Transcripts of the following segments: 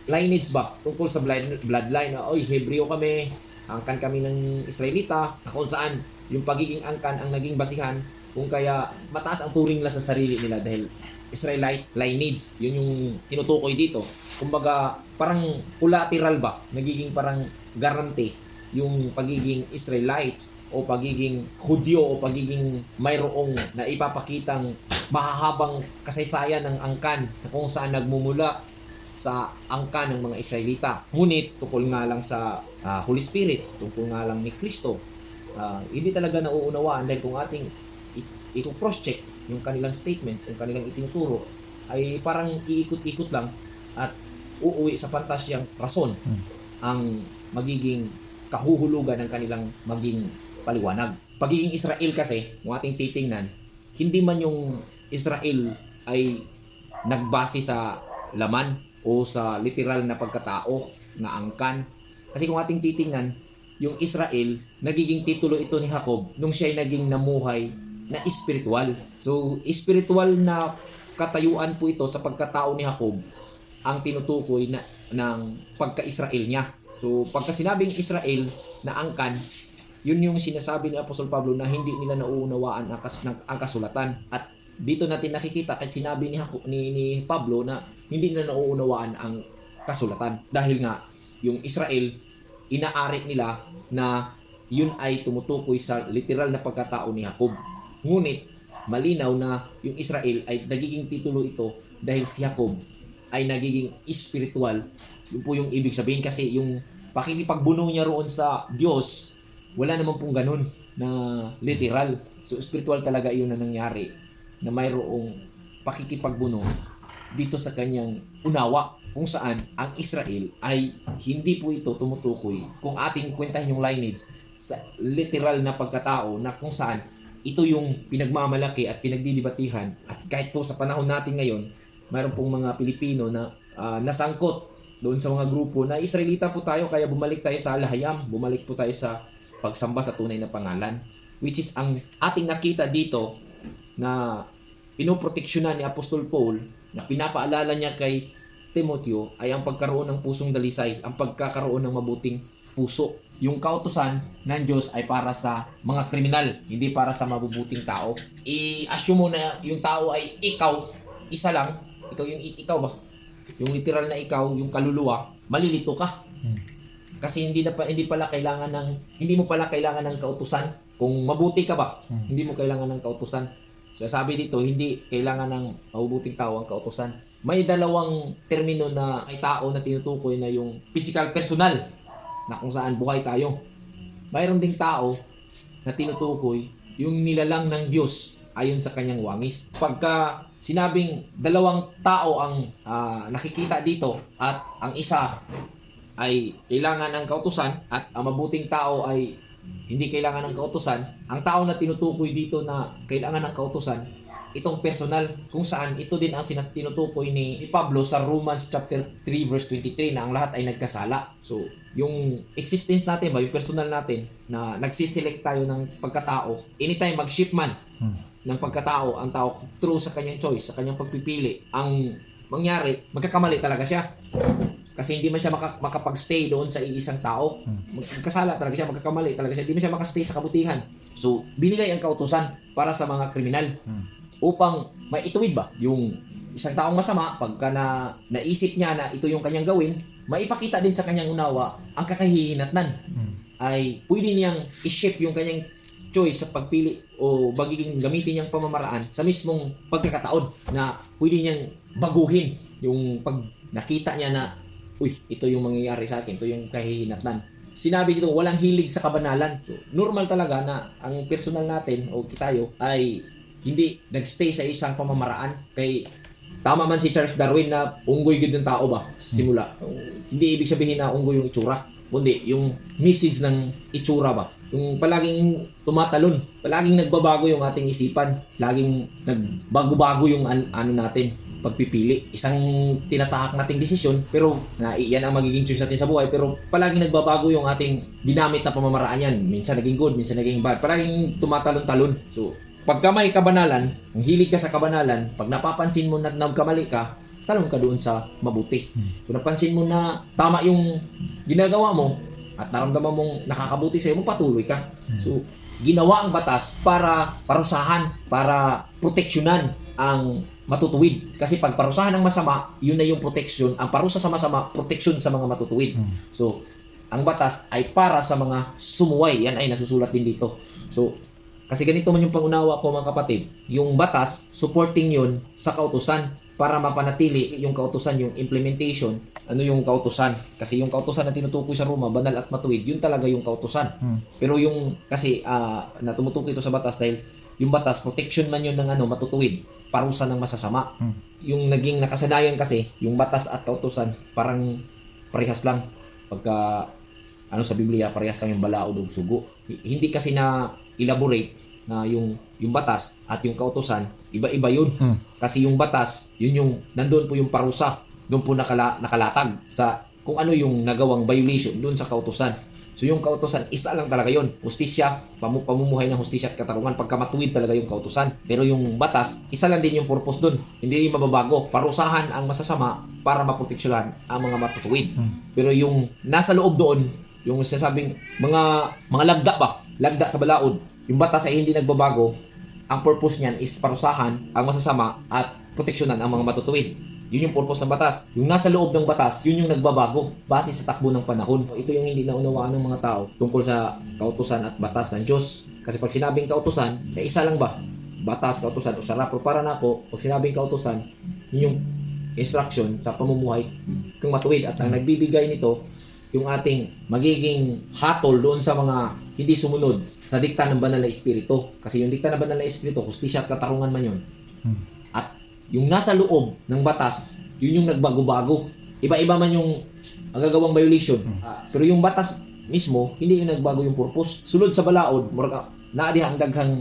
lineage ba tungkol sa bloodline na oy Hebreo kami, angkan kami ng Israelita, na kung saan yung pagiging angkan ang naging basihan kung kaya mataas ang turing nila sa sarili nila dahil Israelite lineage, yun yung tinutukoy dito. Kumbaga parang collateral ba, nagiging parang garante yung pagiging Israelites o pagiging Hudyo o pagiging mayroong na ipapakitang mahahabang kasaysayan ng angkan na kung saan nagmumula sa angkan ng mga Israelita. Ngunit tungkol nga lang sa Holy Spirit, tungkol nga lang ni Kristo, hindi talaga nauunawaan dahil kung ating i-cross-check yung kanilang statement, yung kanilang itinuturo, ay parang iikot-ikot lang at uuwi sa pantasyang rason ang magiging kahuhulugan ng kanilang maging paliwanag. Pagiging Israel kasi, kung ating titingnan, hindi man yung Israel ay nagbase sa laman o sa literal na pagkatao na angkan. Kasi kung ating titingnan, yung Israel, nagiging titulo ito ni Jacob nung siya ay naging namuhay na espiritual. So, espiritual na katayuan po ito sa pagkatao ni Jacob ang tinutukoy ng pagka-Israel niya. So, pagka sinabing Israel na angkan, yun yung sinasabi ni Apostol Pablo na hindi nila nauunawaan ang kasulatan. At dito natin nakikita kahit sinabi ni Pablo na hindi nila nauunawaan ang kasulatan. Dahil nga, yung Israel, inaari nila na yun ay tumutukoy sa literal na pagkatao ni Jacob. Ngunit, malinaw na yung Israel ay nagiging titulo ito dahil si Jacob ay nagiging spiritual. Yun po yung ibig sabihin kasi yung pakikipagbuno niya roon sa Diyos, wala naman pong ganun na literal. So spiritual talaga yun na nangyari na mayroong pakikipagbuno dito sa kanyang unawa kung saan ang Israel ay hindi po ito tumutukoy kung ating kwentahin yung lineage sa literal na pagkatao na kung saan ito yung pinagmamalaki at pinagdidibatihan at kahit po sa panahon natin ngayon mayroon pong mga Pilipino na nasangkot doon sa mga grupo na Israelita po tayo kaya bumalik tayo sa alahayam, bumalik po tayo sa pagsamba sa tunay na pangalan, which is ang ating nakita dito na pinoproteksyonan ni Apostol Paul na pinapaalala niya kay Timoteo ay ang pagkaroon ng pusong dalisay, ang pagkakaroon ng mabuting puso. Yung kautusan ng Diyos ay para sa mga kriminal, hindi para sa mabubuting tao. I-assume mo na yung tao ay ikaw, isa lang, ikaw yung ikaw ba? Yung literal na ikaw, yung kaluluwa, malilito ka. Kasi hindi mo pala kailangan ng kautusan. Kung mabuti ka ba, hindi mo kailangan ng kautusan. So sabi dito, hindi kailangan ng mabubuting tao ang kautusan. May dalawang termino na ay tao na tinutukoy na yung physical, personal, na kung saan buhay tayo. Mayroon ding tao na tinutukoy yung nilalang ng Diyos ayon sa kanyang wangis. Pagka sinabing dalawang tao ang nakikita dito at ang isa ay kailangan ng kautusan at ang mabuting tao ay hindi kailangan ng kautusan, ang tao na tinutukoy dito na kailangan ng kautusan, itong personal, kung saan ito din ang tinutukoy ni Pablo sa Romans chapter 3 verse 23 na ang lahat ay nagkasala. So, yung existence natin ba, yung personal natin na nagsiselect tayo ng pagkatao, anytime mag-ship man ng pagkatao, ang tao true sa kanyang choice, sa kanyang pagpipili, ang mangyari, magkakamali talaga siya. Kasi hindi man siya makapag-stay doon sa iisang tao. Magkasala talaga siya, magkakamali talaga siya. Hindi man siya makastay sa kabutihan. So, binigay ang kautusan para sa mga kriminal. Upang maituwid ba yung isang taong masama, pagka naisip niya na ito yung kanyang gawin, maipakita din sa kanyang unawa ang kakahihinatnan. Ay pwede niyang i-shape yung kanyang choice sa pagpili o magiging gamitin niyang pamamaraan sa mismong pagkakataon na pwede niyang baguhin yung pag nakita niya na ito yung mangyayari sa akin, ito yung kahihinatnan. Sinabi dito, walang hilig sa kabanalan. So, normal talaga na ang personal natin o tayo ay hindi nagstay sa isang pamamaraan. Kay tama man si Charles Darwin na unggoy gid ng tao ba simula. Hindi ibig sabihin na unggoy yung itsura, kundi yung message ng itsura ba. Yung palaging tumatalon, palaging nagbabago yung ating isipan, laging nagbago-bago yung ano natin, pagpipili. Isang tinatahak nating desisyon, pero yan ang magiging choice natin sa buhay, pero palaging nagbabago yung ating ginamit na pamamaraan yan. Minsan naging good, minsan naging bad. Palaging tumatalon-talon. So, pagka may kabanalan, ang hilig ka sa kabanalan, pag napapansin mo na nagkamali ka, talon ka doon sa mabuti. Kung napansin mo na tama yung ginagawa mo at naramdaman mong nakakabuti sa'yo, magpatuloy ka. So, ginawa ang batas para parusahan, para proteksyonan ang matutuwid. Kasi pag parusahan ng masama, yun na yung proteksyon. Ang parusa sa masama, proteksyon sa mga matutuwid. So, ang batas ay para sa mga sumuway. Yan ay nasusulat din dito. So, kasi ganito man yung pangunawa ko mga kapatid. Yung batas, supporting yun sa kautusan para mapanatili yung kautusan, yung implementation. Ano yung kautusan? Kasi yung kautusan na tinutukoy sa Roma, banal at matuwid, yun talaga yung kautusan. Pero yung, kasi na tumutukoy ito sa batas dahil yung batas, protection man yun ng matutuwid, parusa ng masasama. Yung naging nakasanayan kasi, yung batas at kautusan, parang parehas lang. Pagka, sa Biblia, parehas lang yung balaod o sugo. Hindi kasi na elaborate na yung batas at yung kautusan, iba-iba yun. Kasi yung batas, yun yung, nandun po yung parusa. Doon po nakalatag sa kung ano yung nagawang violation doon sa kautusan. So yung kautusan, isa lang talaga yun. Hustisya, pamumuhay ng hustisya at katarungan. Pagka matuwid talaga yung kautusan. Pero yung batas, isa lang din yung purpose doon. Hindi yung mababago. Parusahan ang masasama para maproteksyonan ang mga matutuwid. Pero yung nasa loob doon, yung sinasabing mga lagda ba? Lagda sa balaod. Yung batas ay hindi nagbabago. Ang purpose niyan is parusahan ang masasama at proteksyonan ang mga matutuwid. Yun yung purpose ng batas. Yung nasa loob ng batas, yun yung nagbabago base sa takbo ng panahon. Ito yung hindi naunawaan ng mga tao tungkol sa kautusan at batas ng Diyos. Kasi pag sinabing kautusan, isa lang ba? Batas, kautusan, o sarap. Pero para na ako, pag sinabing kautusan, yun yung instruction sa pamumuhay kung matuwid. At ang nagbibigay nito, yung ating magiging hatol doon sa mga hindi sumunod sa dikta ng banal na espiritu. Kasi yung dikta ng banal na espiritu, hustisya at katarungan man yun. At yung nasa loob ng batas, yun yung nagbago-bago. Iba-iba man yung magagawang violation. Pero yung batas mismo, hindi yung nagbago yung purpose. Sulod sa balaod, naadiha ang daghang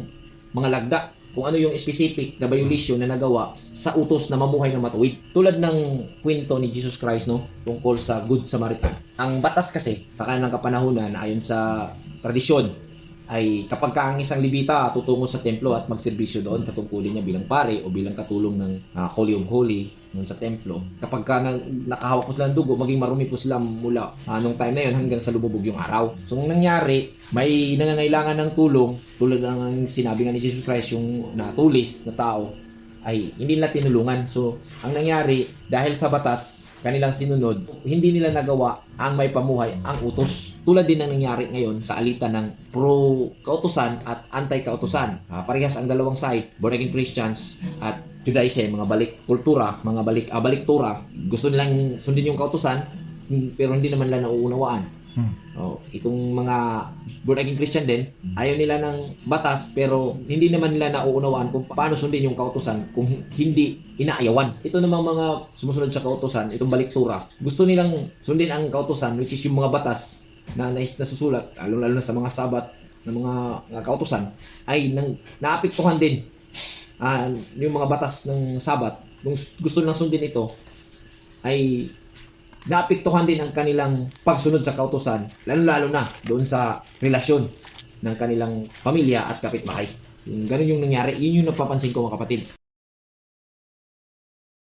mga lagda. Kung ano yung specific na violation na nagawa sa utos na mamuhay ng matuwid. Tulad ng kwento ni Jesus Christ, no, tungkol sa Good Samaritan. Ang batas kasi, sa kanilang kapanahunan, ayon sa tradisyon, ay kapag ka ang isang Levita tutungo sa templo at magserbisyo doon, katungkulin niya bilang pare o bilang katulong ng Holy of Holy noon sa templo. Kapag ka nakahawak po sila ng dugo, maging marumi po sila mula nung time na yun hanggang sa lumubog yung araw. So, ang nangyari, may nangangailangan ng tulong, tulad ng sinabi nga ni Jesus Christ, yung natulis na tao, ay hindi nila tinulungan. So, ang nangyari, dahil sa batas, kanilang sinunod, hindi nila nagawa ang may pamuhay, ang utos. Tulad din ng nangyari ngayon sa alitan ng pro-kautusan at anti-kautusan. Parehas ang dalawang side, born-again Christians at Judaism, mga balik kultura, mga baliktura. Gusto nilang sundin yung kautusan, pero hindi naman nila nauunawaan. Itong mga born-again Christian din, ayaw nila ng batas, pero hindi naman nila nauunawaan kung paano sundin yung kautusan kung hindi inaayawan. Ito namang mga sumusunod sa kautusan, itong baliktura, gusto nilang sundin ang kautusan, which is yung mga batas na nasusulat, lalo na sa mga sabat ng mga kautusan, ay naapektuhan din yung mga batas ng sabat. Kung gusto nilang sundin ito, ay naapektuhan din ang kanilang pagsunod sa kautusan, lalo na doon sa relasyon ng kanilang pamilya at kapitbahay. Yung ganun yung nangyari, yun yung napapansin ko mga kapatid.